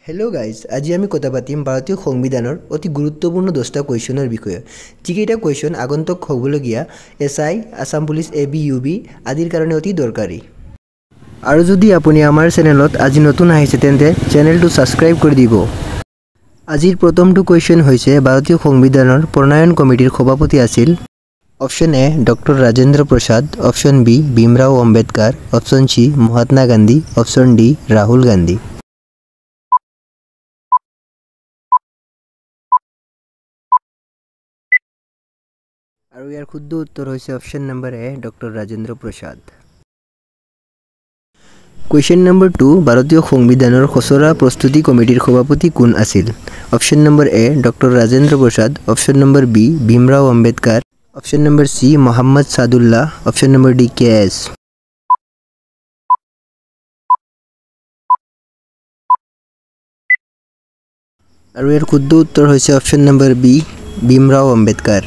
Hello' guys, আজি আমি কথা পাতিম ভাৰতীয় সংবিধানৰ অতি গুৰুত্বপূৰ্ণ 10টা কুৱেশ্যনৰ বিষয়ে। যিকেইটা কুৱেশ্যন আগন্তুক হ'বলগীয়া SI, Assam police, AB, UB আদিৰ কাৰণে অতি দৰকাৰী। আৰু যদি আপুনি আমাৰ চেনেলত আজি নতুন আহিছে তেন্তে চেনেলটো ছাবস্ক্ৰাইব কৰি দিব। আজিৰ প্ৰথমটো কুৱেশ্যন হৈছে ভাৰতীয় সংবিধানৰ প্ৰণয়ন কমিটিৰ সভাপতি আছিল option A doctor Rajendra Prasad, option B Bhimrao Ambedkar, option C Mahatma Gandhi, option D Rahul Gandhi. আৰু ইয়াৰ শুদ্ধ উত্তৰ হৈছে option number A doctor Rajendra Prasad. Question number 2 ভাৰতীয় সংবিধানৰ খচৰা প্ৰস্তুতি কমিটিৰ সভাপতি কোন আছিল? Option number A doctor Rajendra Prasad, option number B Bhimrao Ambedkar, option number C Mohammed Saadulla, option number D KS। আৰু ইয়াৰ শুদ্ধ উত্তৰ হৈছে option number B Bhimrao Ambedkar.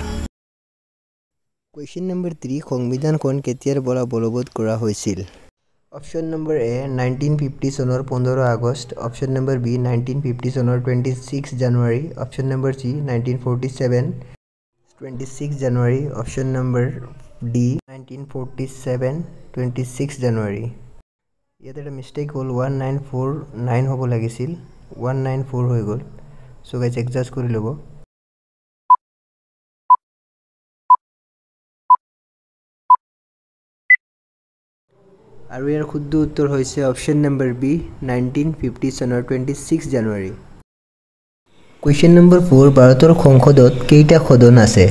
Question number 3 সংবিধানখন কেতিয়াৰ পৰা বলবৎ কৰা হৈছিল? অপশ্যন নম্বৰ A 1950 চনৰ 15 আগষ্ট, অপশ্যন নম্বৰ B 1950 চনৰ 26 জানুৱাৰী, অপশ্যন নম্বৰ C 1947 26 জানুৱাৰী, অপশ্যন নম্বৰ D 1947 26 জানুৱাৰী। ইয়াত এটা মিষ্টেক হ'ল, 1949 হ'ব লাগিছিল, 194 হৈ গ'ল। চ' গাইজ এডজাষ্ট কৰি ল'ব। আৰু ইয়াৰ শুদ্ধ উত্তৰ হৈছে অপশ্যন নম্বৰ B 1950 চনৰ 26 জানুৱাৰী। কুৱেশ্যন নম্বৰ 4 ভাৰতৰ সংসদত কেইটা সদন আছে?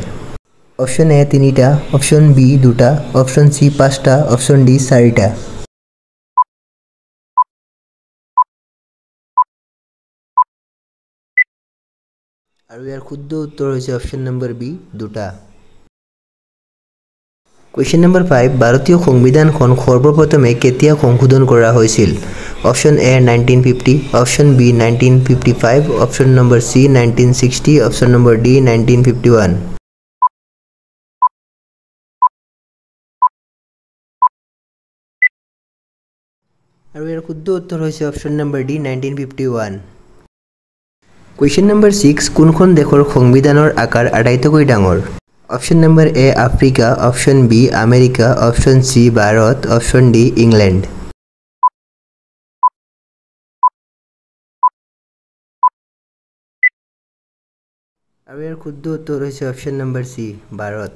অপশ্যন A 3টা, অপশ্যন B 2টা, অপশ্যন C 5টা, অপশ্যন D 4টা। আৰু ইয়াৰ শুদ্ধ উত্তৰ হৈছে অপশ্যন নম্বৰ B 2টা। কুৱেশ্যন নম্বৰ 5 ভাৰতীয় সংবিধানখন সৰ্বপ্ৰথমে কেতিয়া সংশোধন কৰা হৈছিল? Option A 1950, option B 1955, option number C 1960, option number D 1951। আৰু ইয়াৰ শুদ্ধ উত্তৰ হৈছে option number D 1951। Question number 6 কোনখন দেশৰ সংবিধানৰ আকাৰ আটাইতকৈ ডাঙৰ? Option number A Africa, option B America, option C Bharat, option D England. আৰু ইয়াৰ শুদ্ধ উত্তৰ হৈছে option number C Bharat.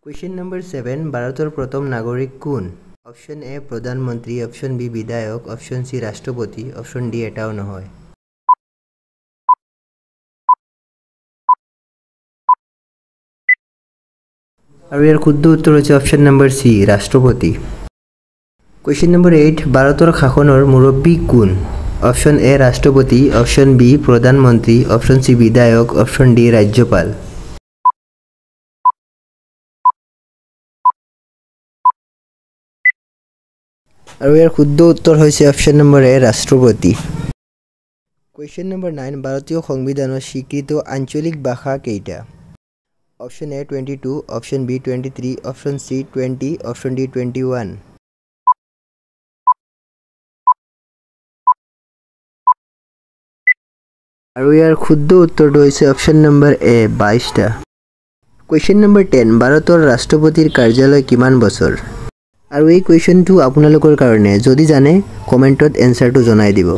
Question number 7 ভাৰতৰ প্ৰথম নাগৰিক কোন? অপশ্যন A প্ৰধানমন্ত্ৰী, অপশ্যন B বিধায়ক, অপশ্যন C ৰাষ্ট্ৰপতি, অপশ্যন D এটাও নহয়। আৰু ইয়াৰ শুদ্ধ উত্তৰ হৈছে অপশ্যন নম্বৰ C ৰাষ্ট্ৰপতি। কুৱেশ্যন নম্বৰ 8 ভাৰতৰ শাসনৰ মুৰব্বী কোন? অপশ্যন A ৰাষ্ট্ৰপতি, অপশ্যন B প্ৰধানমন্ত্ৰী, অপশ্যন C বিধায়ক, অপশ্যন D ৰাজ্যপাল। আৰু ইয়াৰ শুদ্ধ উত্তৰ হৈছে অপশ্যন নম্বৰ A ৰাষ্ট্ৰপতি। কুৱেশ্যন নম্বৰ 9 ভাৰতীয় সংবিধানত স্বীকৃত আঞ্চলিক ভাষা কেইটা? Option A 22, option B 23, option C 20, option D 21। আৰু ইয়াৰ শুদ্ধ উত্তৰটো হৈছে অপশ্যন নম্বৰ A 22টা। কুৱেশ্যন নম্বৰ 10 ভাৰতৰ ৰাষ্ট্ৰপতিৰ কাৰ্যালয় কিমান বছৰ? আৰু এই কুৱেশ্যনটো আপোনালোকৰ কাৰণে, যদি জানে কমেণ্টত এনচাৰটো জনাই দিব।